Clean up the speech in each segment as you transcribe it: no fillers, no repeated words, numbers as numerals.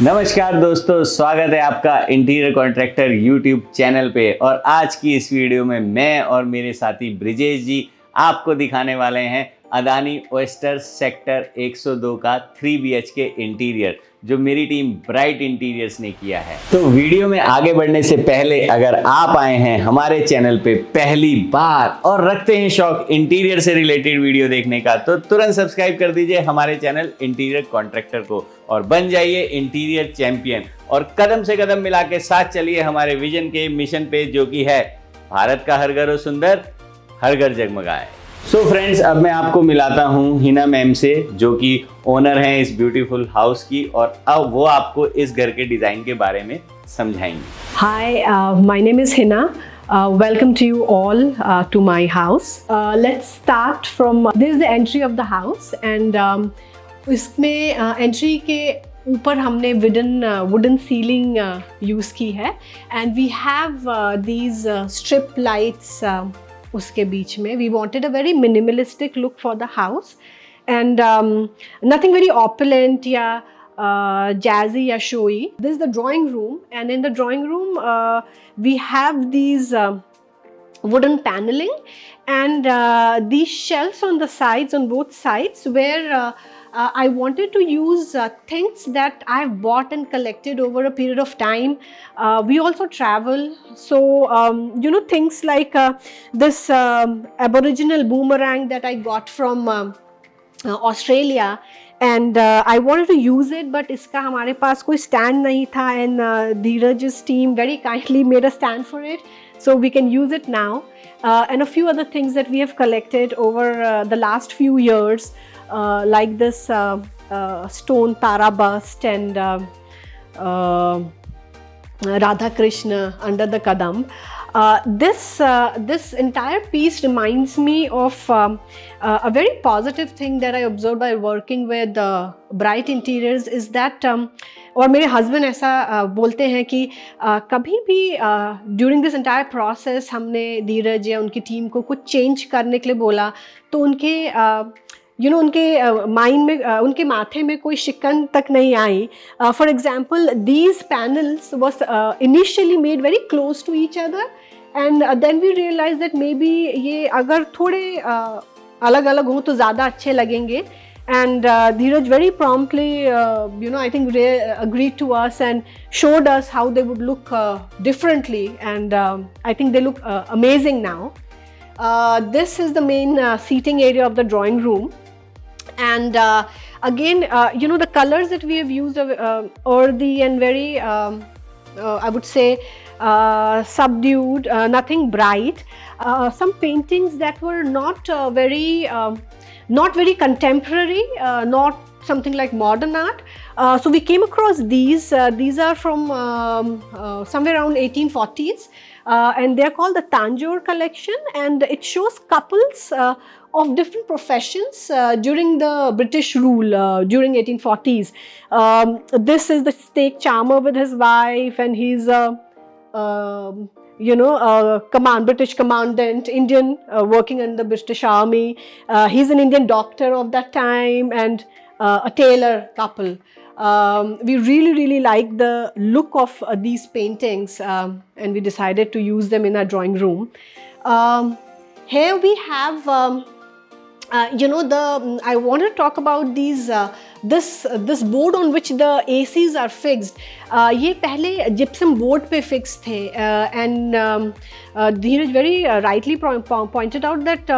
नमस्कार दोस्तों, स्वागत है आपका इंटीरियर कॉन्ट्रैक्टर यूट्यूब चैनल पे। और आज की इस वीडियो में मैं और मेरे साथी ब्रिजेश जी आपको दिखाने वाले हैं अदानी ओएस्टर सेक्टर 102 का 3 BHK इंटीरियर, जो मेरी टीम ब्राइट इंटीरियर्स ने किया है। तो वीडियो में आगे बढ़ने से पहले अगर आप आए हैं हमारे चैनल पे पहली बार और रखते हैं शौक इंटीरियर से रिलेटेड वीडियो देखने का, तो तुरंत सब्सक्राइब कर दीजिए हमारे चैनल इंटीरियर कॉन्ट्रैक्टर को और बन जाइए इंटीरियर चैंपियन। और कदम से कदम मिला के साथ चलिए हमारे विजन के मिशन पे, जो कि है भारत का हर घर हो सुंदर, हर घर जगमगाए। सो फ्रेंड्स, अब मैं आपको मिलाता हूँ हिना मैम से, जो कि ओनर हैं इस ब्यूटीफुल हाउस की, और अब वो आपको इस घर के डिजाइन के बारे में समझाएंगी। Hi, my name is Hina. Welcome to you all to my house. Let's start from this is the entry of the house, and इसमें entry के ऊपर हमने wooden ceiling use की है, and we have these strip lights उसके बीच में. We wanted a very minimalistic look for the house, and nothing very opulent या jazzy या showy. This is the drawing room, and in the drawing room we have these wooden paneling and these shelves on the sides, on both sides, where I wanted to use things that I've bought and collected over a period of time. We also travel, so things like this aboriginal boomerang that I got from Australia, and I wanted to use it, but इसका हमारे पास कोई stand नहीं था, and Dheeraj's team very kindly made a stand for it, so we can use it now. And a few other things that we have collected over the last few years, like this stone Tara bust and Radha Krishna under the Kadam. This entire piece reminds me of a very positive thing that I observed by working with Bright Interiors, is that और मेरे husband ऐसा बोलते हैं कि कभी भी during this entire process हमने धीरज या उनकी टीम को कुछ चेंज करने के लिए बोला, तो उनके उनके माइंड में, उनके माथे में कोई शिकन तक नहीं आई. For example, these panels was initially made very close to each other, and then we realize that maybe ये अगर थोड़े अलग अलग हों तो ज़्यादा अच्छे लगेंगे. And Dheeraj very promptly, I think agreed to us and showed us how they would look differently, and I think they look amazing now. This is the main seating area of the drawing room, and again, the colors that we have used are earthy and very, I would say, subdued, nothing bright. Some paintings that were not very contemporary, not something like modern art. So we came across these. These are from somewhere around 1840s, and they are called the Tanjore collection, and it shows couples of different professions during the British rule during 1840s. This is the stake charmer with his wife, and he's British commandant, Indian, working in the British Army. He's an Indian doctor of that time, and a tailor couple. We really liked the look of these paintings, and we decided to use them in our drawing room. Here we have I want to talk about these this board on which the ACs are fixed. ये पहले gypsum board पे fixed थे, and Dheeraj very rightly pointed out that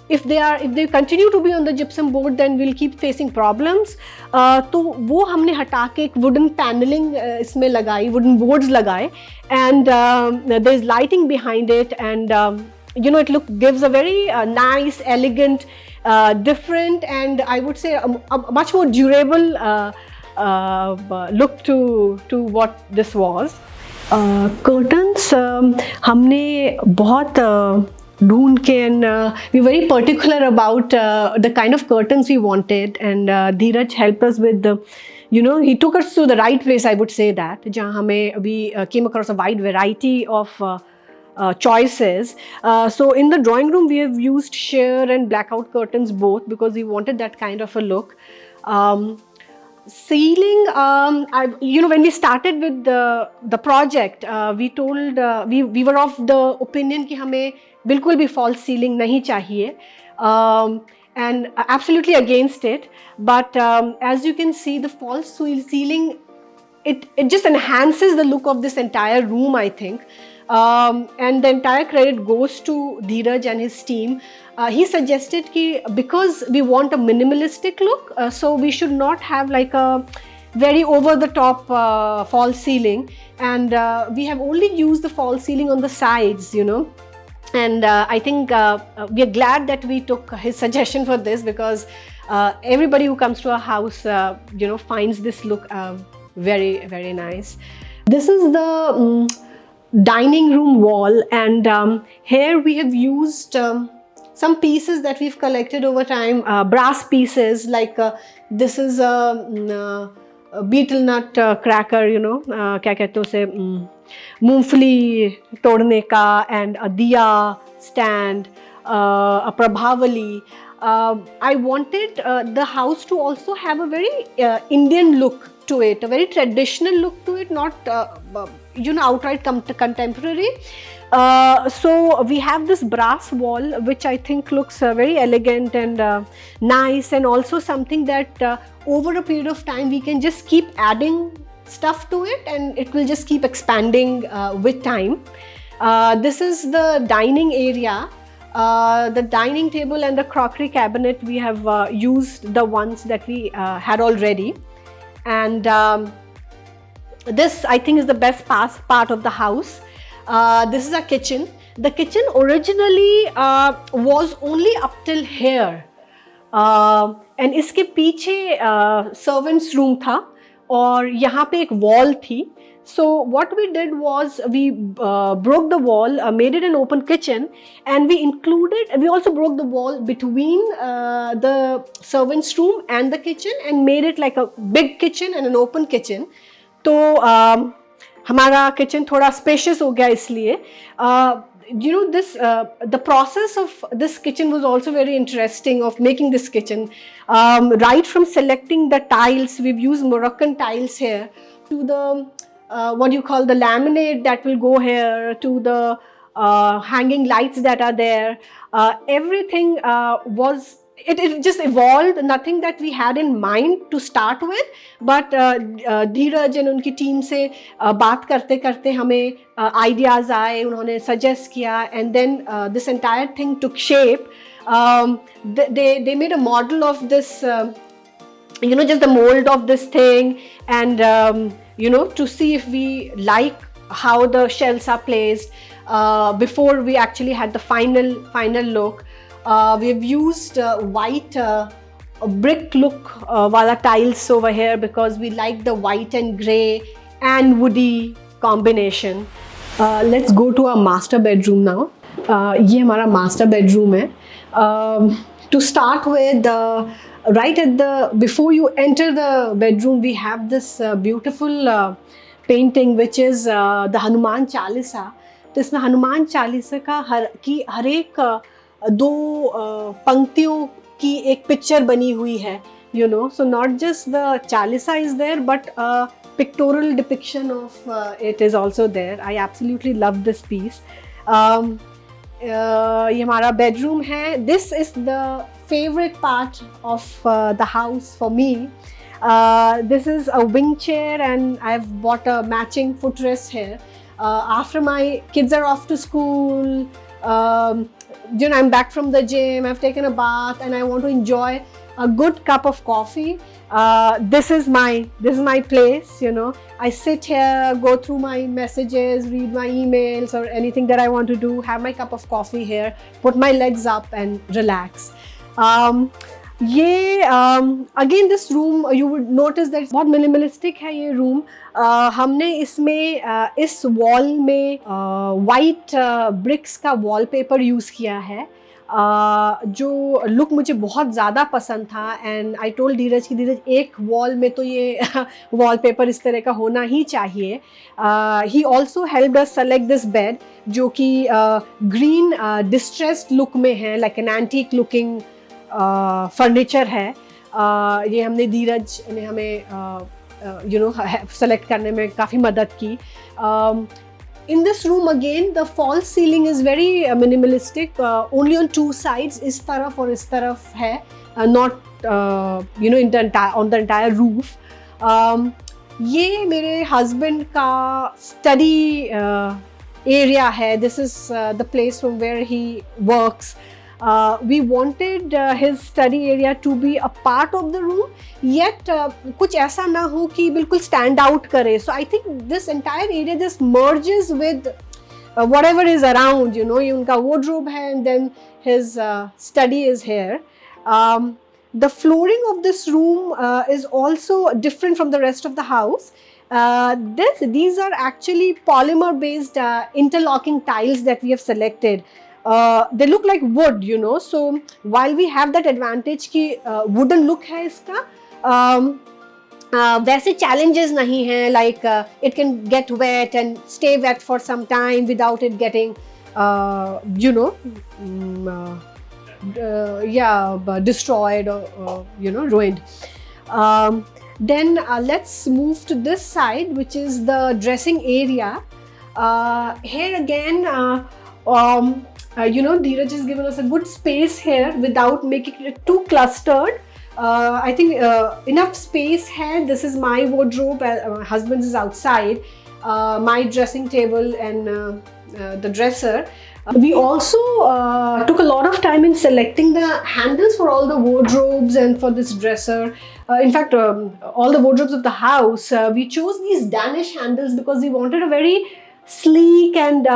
if they continue to be on the gypsum board, then we'll keep facing problems. तो वो हमने हटा के एक wooden paneling इसमें लगाई, wooden boards लगाए, and there's lighting behind it, and it gives a very nice, elegant, different, and I would say a much more durable look to what this was. Curtains हमने बहुत ढूंढ के, and we were very particular about the kind of curtains we wanted, and Dheeraj helped us with he took us to the right place, I would say that, जहाँ हमें we came across a wide variety of choices. So in the drawing room we have used sheer and blackout curtains both, because we wanted that kind of a look. ceiling, when we started with the project, we told we were of the opinion कि हमें बिल्कुल भी false ceiling नहीं चाहिए, and absolutely against it. But as you can see, the false ceiling, it just enhances the look of this entire room, I think. And the entire credit goes to Dheeraj and his team. He suggested ki because we want a minimalistic look, so we should not have like a very over the top false ceiling, and we have only used the false ceiling on the sides, and I think we are glad that we took his suggestion for this, because everybody who comes to our house finds this look very, very nice. This is the dining room wall, and here we have used some pieces that we've collected over time, brass pieces, like this is a beetle nut cracker, क्या कहते हैं उसे, मूंगफली तोड़ने का, and a diya stand, a prabhavali. I wanted the house to also have a very Indian look to it, a very traditional look to it, not outright contemporary. So we have this brass wall, which I think looks very elegant and nice, and also something that over a period of time we can just keep adding stuff to it, and it will just keep expanding with time. This is the dining area. The dining table and the crockery cabinet, we have used the ones that we had already. And this, I think, is the best part of the house. This is a kitchen. The kitchen originally was only up till here, and इसके पीछे servants room था, और यहाँ पे एक wall थी. So what we did was we broke the wall, made it an open kitchen, and we also broke the wall between the servants room and the kitchen, and made it like a big kitchen and an open kitchen. तो हमारा kitchen थोड़ा spacious हो गया इसलिए. The process of this kitchen was also very interesting, of making this kitchen. Right from selecting the tiles, we've used Moroccan tiles here, to the the laminate that will go here, to the hanging lights that are there. Everything it just evolved, nothing that we had in mind to start with, but Dheeraj and उनकी team से बात करते करते हमें ideas आए, उन्होंने suggest किया, and then this entire thing took shape. They made a model of this, just the mold of this thing, and to see if we like how the shelves are placed before we actually had the final look. We've used white brick look wala tiles over here, because we like the white and grey and woody combination. Let's go to our master bedroom now. ये हमारा master bedroom है. To start with, before you enter the bedroom, we have this beautiful painting, which is the Hanuman Chalisa. तो इसमें हनुमान चालीसा का हर एक दो पंक्तियों की एक पिक्चर बनी हुई है, so not just the Chalisa is there, but a pictorial depiction of it is also there. I absolutely love this piece. ये हमारा bedroom है. This is the favorite part of the house for me. This is a wing chair, and I've bought a matching footrest here. After my kids are off to school, I'm back from the gym, I've taken a bath, and I want to enjoy a good cup of coffee. This is my place. I sit here, go through my messages, read my emails or anything that I want to do, have my cup of coffee here, put my legs up and relax. Again, this room, you would notice that बहुत minimalistic है ये room. हमने इसमें इस wall में white bricks का wallpaper use किया है, जो look मुझे बहुत ज़्यादा पसंद था. And I told धीरज कि धीरज एक wall में तो ये wallpaper इस तरह का होना ही चाहिए. He also helped us select this bed, जो कि green distressed look में है, like an antique looking furniture है. ये हमने धीरज ने हमें सेलेक्ट करने में काफ़ी मदद की. In this room again, the false ceiling is very minimalistic. Only on two sides, इस तरफ और इस तरफ है, not on the entire roof. ये मेरे husband का study area है. This is the place from where he works. We wanted his study area to be a part of the room, yet कुछ ऐसा ना हो कि बिल्कुल stand out करे. So I think this entire area just merges with whatever is around. ये उनका wardrobe है, and then his study is here. The flooring of this room is also different from the rest of the house. These are actually polymer based interlocking tiles that we have selected. They look like wood, so while we have that advantage कि wooden look है इसका, वैसे challenges नहीं हैं, like it can get wet and stay wet for some time without it getting destroyed or ruined. Then let's move to this side, which is the dressing area. Here again, Dheeraj has given us a good space here without making it too clustered. I think enough space here. This is my wardrobe, my husband's is outside, my dressing table and the dresser. We also took a lot of time in selecting the handles for all the wardrobes and for this dresser. In fact, all the wardrobes of the house, we chose these Danish handles because we wanted a very sleek and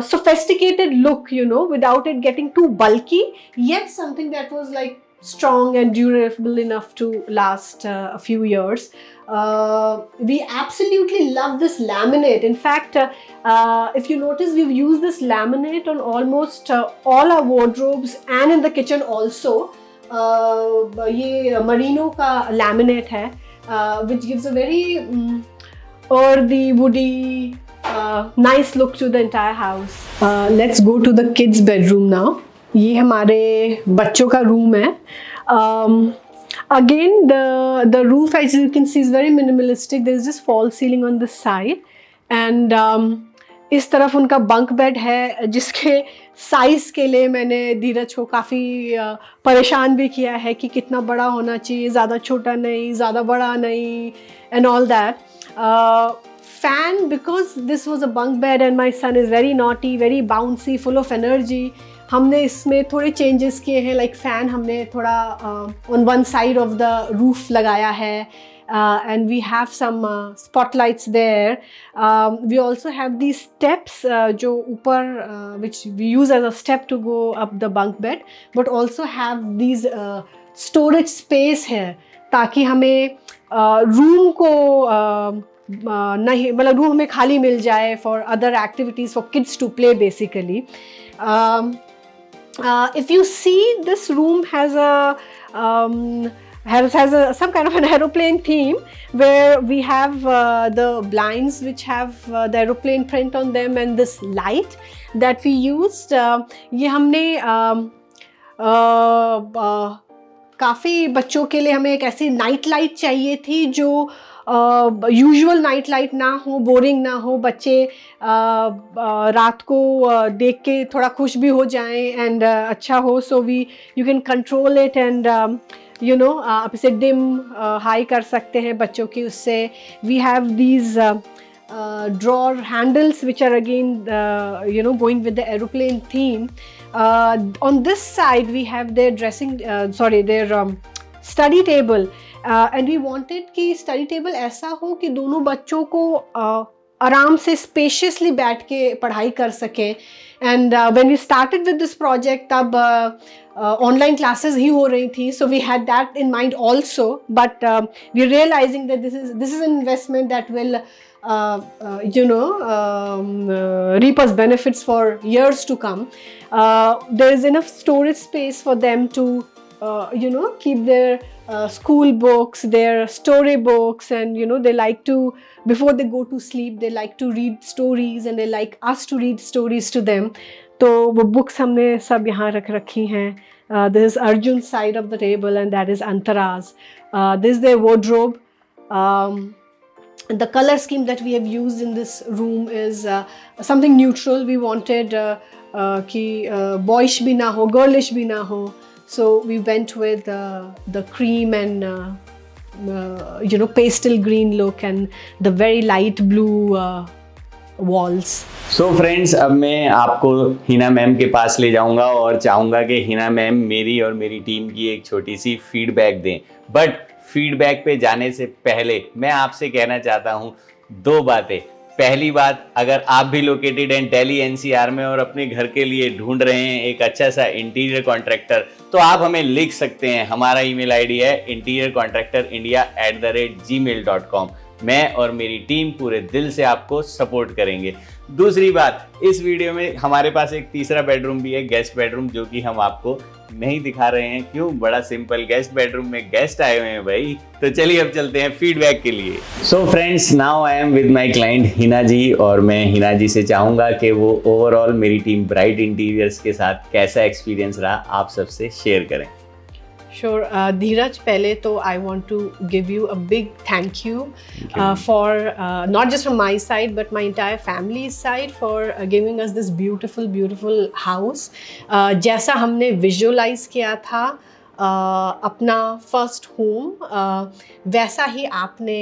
sophisticated look, without it getting too bulky, yet something that was like strong and durable enough to last a few years. We absolutely love this laminate. In fact, if you notice, we've used this laminate on almost all our wardrobes and in the kitchen also. ये merino का laminate है, which gives a very earthy, woody, nice look to the entire house. Let's go to the kids' bedroom now. ये हमारे बच्चों का room है. Again, the roof, as you can see, is very minimalistic. There is just false ceiling on this side, and इस तरफ उनका bunk bed है, जिसके साइज़ के लिए मैंने धीरज को काफ़ी परेशान भी किया है कि कितना बड़ा होना चाहिए, ज़्यादा छोटा नहीं, ज़्यादा बड़ा नहीं, and all that. Fan, because this was a bunk bed and my son is very naughty, very bouncy, full of energy. हमने इसमें थोड़े changes किए हैं, like fan हमने थोड़ा on one side of the roof लगाया है, and we have some spotlights there. We also have these steps जो ऊपर which we use as a step to go up the bunk bed, but also have these storage space है, ताकि हमें room को नहीं, मतलब रूम हमें खाली मिल जाए for other activities for kids to play basically. If you see, this room has some kind of an aeroplane theme, where we have the blinds which have the aeroplane print on them, and this light that we used. ये हमने काफ़ी बच्चों के लिए हमें एक ऐसी night light चाहिए थी जो यूजुअल नाइट लाइट ना हो, बोरिंग ना हो, बच्चे रात को देख के थोड़ा खुश भी हो जाएं एंड अच्छा हो. So you can control it and आप इसे डिम हाई कर सकते हैं बच्चों की उससे. We have these drawer handles which are again going with the aeroplane theme. On this side we have their their study table, and we wanted कि study table ऐसा हो कि दोनों बच्चों को आराम से spaciously बैठ के पढ़ाई कर सकें. And when we started with this project, तब online classes ही हो रही थी, so we had that in mind also. But we're realizing that this is an investment that will reap us benefits for years to come. There is enough storage space for them to keep their school books, their story books, and they like to, before they go to sleep, they like to read stories, and they like us to read stories to them. तो वो books हमने सब यहाँ रखी हैं. This is Arjun's side of the table, and that is Antara's. This is their wardrobe. The color scheme that we have used in this room is something neutral. We wanted कि boyish भी ना हो, girlish भी ना हो. So we went with the cream and pastel green look and the very light blue walls. So friends, अब मैं आपको हिना मैम के पास ले जाऊंगा और चाहूँगा कि हिना मैम मेरी और मेरी टीम की एक छोटी सी फीडबैक दें। बट फीडबैक पे जाने से पहले मैं आपसे कहना चाहता हूँ 2 बातें। पहली बात, अगर आप भी लोकेटेड हैं दिल्ली एनसीआर में और अपने घर के लिए ढूंढ रहे हैं एक अच्छा सा इंटीरियर कॉन्ट्रैक्टर, तो आप हमें लिख सकते हैं। हमारा ईमेल आईडी है interiorcontractorindia@gmail.com। मैं और मेरी टीम पूरे दिल से आपको सपोर्ट करेंगे। दूसरी बात, इस वीडियो में हमारे पास एक तीसरा बेडरूम भी है, गेस्ट बेडरूम, जो कि हम आपको नहीं दिखा रहे हैं। क्यों? बड़ा सिंपल, गेस्ट बेडरूम में गेस्ट आए हुए हैं भाई। तो चलिए अब चलते हैं फीडबैक के लिए। So friends, now I am with my client Hina ji, और मैं हिना जी से चाहूँगा कि वो ओवरऑल मेरी टीम ब्राइट इंटीरियर्स के साथ कैसा एक्सपीरियंस रहा आप सबसे शेयर करें। Sure. Dheeraj, pehle to I want to give you a big thank you for not just from my side but my entire family's side for giving us this beautiful house. जैसा हमने visualize किया था अपना first home, वैसा ही आपने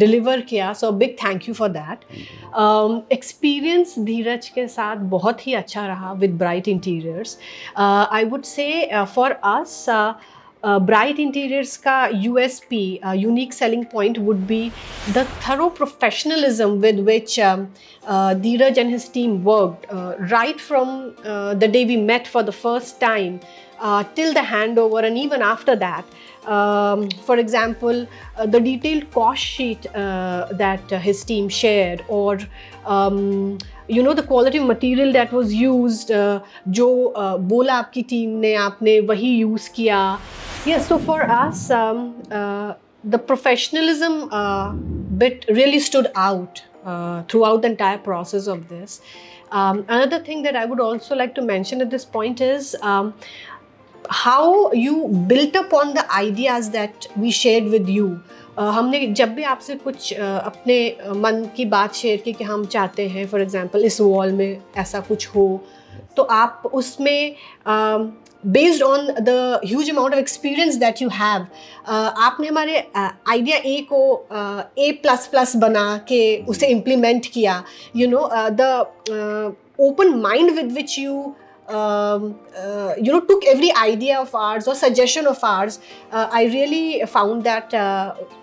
deliver किया. So big thank you for that. Experience धीरज के साथ बहुत ही अच्छा रहा with Bright Interiors. I would say for us, Bright Interiors का USP, unique selling point would be the thorough professionalism with which Dheeraj and his team worked right from the day we met for the first time till the handover and even after that. For example, the detailed cost sheet that his team shared, or the quality of material that was used, जो बोला आपकी team ने, आपने वही use किया. Yes, so for us, the professionalism bit really stood out throughout the entire process of this. Another thing that I would also like to mention at this point is how you built upon the ideas that we shared with you. हमने जब भी आपसे कुछ अपने मन की बात share की कि हम चाहते हैं फॉर एग्जांपल इस वॉल में ऐसा कुछ हो, तो आप उसमें based on the huge amount of experience that you have, आपने हमारे आइडिया ए को A++ बना के उसे इम्प्लीमेंट किया. The open mind with which you took every idea of ours or suggestion of ours, I really found that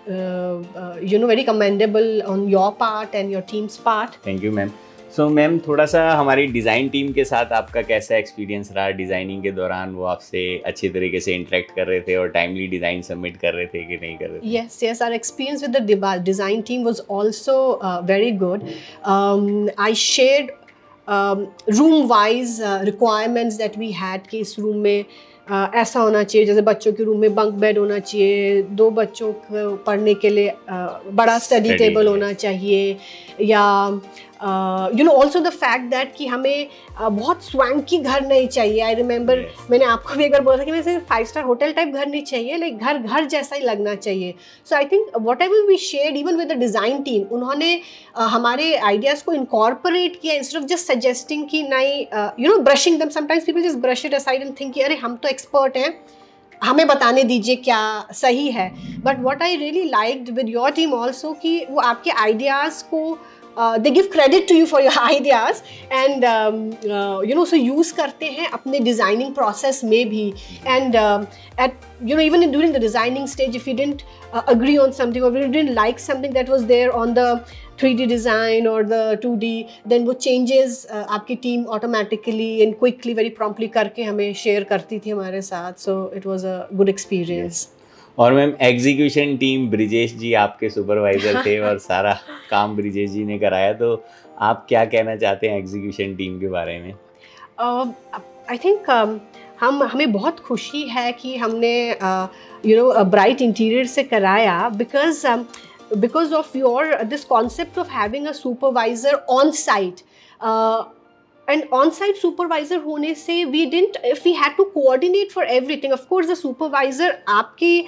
very commendable on your part and your team's part. Thank you ma'am. So ma'am, थोड़ा सा हमारी design team के साथ आपका कैसा experience रहा designing के दौरान? वो आपसे अच्छे तरीके से इंटरेक्ट कर रहे थे और टाइमली डिज़ाइन सबमिट कर रहे थे कि नहीं कर रहे थे? Yes, our experience with the design team was also very good. I shared room wise requirements that we had कि इस रूम में ऐसा होना चाहिए, जैसे बच्चों के रूम में बंक बेड होना चाहिए, 2 बच्चों को पढ़ने के लिए बड़ा स्टडी टेबल होना चाहिए, या also the fact that कि हमें बहुत स्वैंकी घर नहीं चाहिए. आई रिमेंबर मैंने आपको भी एक बार बोला था कि मुझे 5-star होटल टाइप घर नहीं चाहिए, लाइक घर जैसा ही लगना चाहिए. So I think whatever we shared even with the design team, उन्होंने हमारे आइडियाज़ को इनकॉर्पोरेट किया इंस्टेड ऑफ जस्ट सजेस्टिंग कि नहीं brushing them. Sometimes people just brush it aside and think कि अरे हम तो एक्सपर्ट हैं, हमें बताने दीजिए क्या सही है. But what I really liked with your team also कि वो आपके आइडियाज़ को they give credit to you for your ideas and so use करते हैं अपने designing process में भी. And at even during the designing stage, if you didn't agree on something or if you didn't like something that was there on the 3D design or the 2D, then वो changes आपकी team automatically and quickly, very promptly करके हमें share करती थी हमारे साथ. So it was a good experience. और ma'am, execution team Brijesh जी आपके सुपरवाइजर थे और सारा काम ब्रिजेश जी ने कराया, तो आप क्या कहना चाहते हैं एग्जीक्यूशन टीम के बारे में? आई थिंक हमें बहुत खुशी है कि हमने ब्राइट इंटीरियर से कराया, because of your this concept of having a supervisor on site. and on-site supervisor होने से we had to coordinate for everything. Of course, the supervisor आपके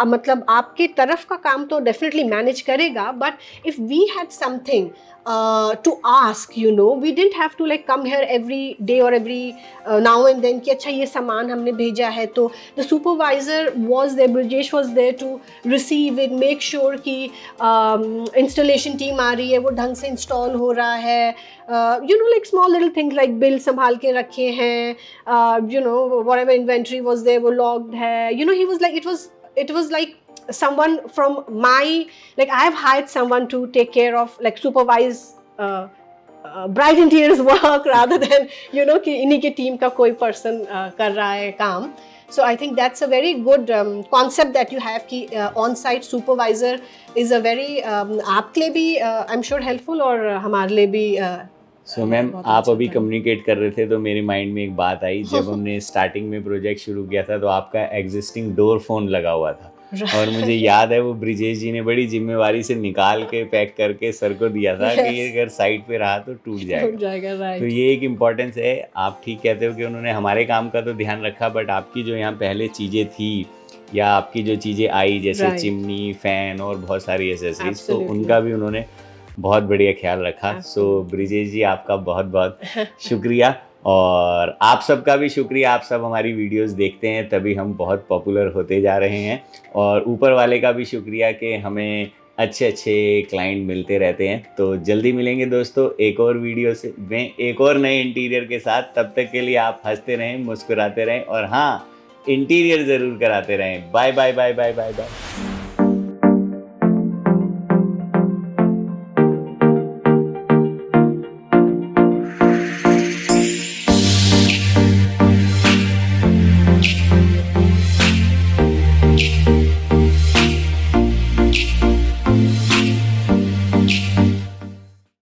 मतलब आपके तरफ का काम तो definitely manage करेगा, but if we had something to ask, you know, we didn't have to like come here every day or every now and then कि अच्छा ये सामान हमने भेजा है, तो the supervisor was there, Brijesh was there to receive it, make sure कि installation team आ रही है, वो ढंग से install हो रहा है, you know, like small little things like bill संभाल के रखे हैं, you know, whatever inventory was there वो logged है, you know, he was like, it was like someone from my, like I have hired someone to take care of, like supervise bright interiors work rather than, you know, कि इन्हीं के team का कोई person कर रहा है काम. So I think that's a very good concept that you have कि on-site supervisor is a very आपके लिए भी I'm sure helpful और हमारे लिए भी सो मैम आप अभी कम्युनिकेट कर रहे थे तो मेरे माइंड में एक बात आई, जब हमने स्टार्टिंग में प्रोजेक्ट शुरू किया था तो आपका एग्जिस्टिंग डोर फोन लगा हुआ था और मुझे याद है वो ब्रिजेश जी ने बड़ी जिम्मेवारी से निकाल के पैक करके सर को दिया था कि ये अगर साइड पे रहा तो टूट जाएगा। right. तो ये एक इम्पोर्टेंस है। आप ठीक कहते हो कि उन्होंने हमारे काम का तो ध्यान रखा, बट आपकी जो यहाँ पहले चीज़ें थी या आपकी जो चीज़ें आई जैसे चिमनी, फैन और बहुत सारी एसेसरीज, तो उनका भी उन्होंने बहुत बढ़िया ख्याल रखा। सो ब्रिजेश जी आपका बहुत बहुत शुक्रिया और आप सबका भी शुक्रिया। आप सब हमारी वीडियोस देखते हैं तभी हम बहुत पॉपुलर होते जा रहे हैं, और ऊपर वाले का भी शुक्रिया कि हमें अच्छे अच्छे क्लाइंट मिलते रहते हैं। तो जल्दी मिलेंगे दोस्तों एक और वीडियो से में एक और नए इंटीरियर के साथ। तब तक के लिए आप हंसते रहें, मुस्कुराते रहें और हाँ, इंटीरियर ज़रूर कराते रहें। Bye bye bye bye bye bye.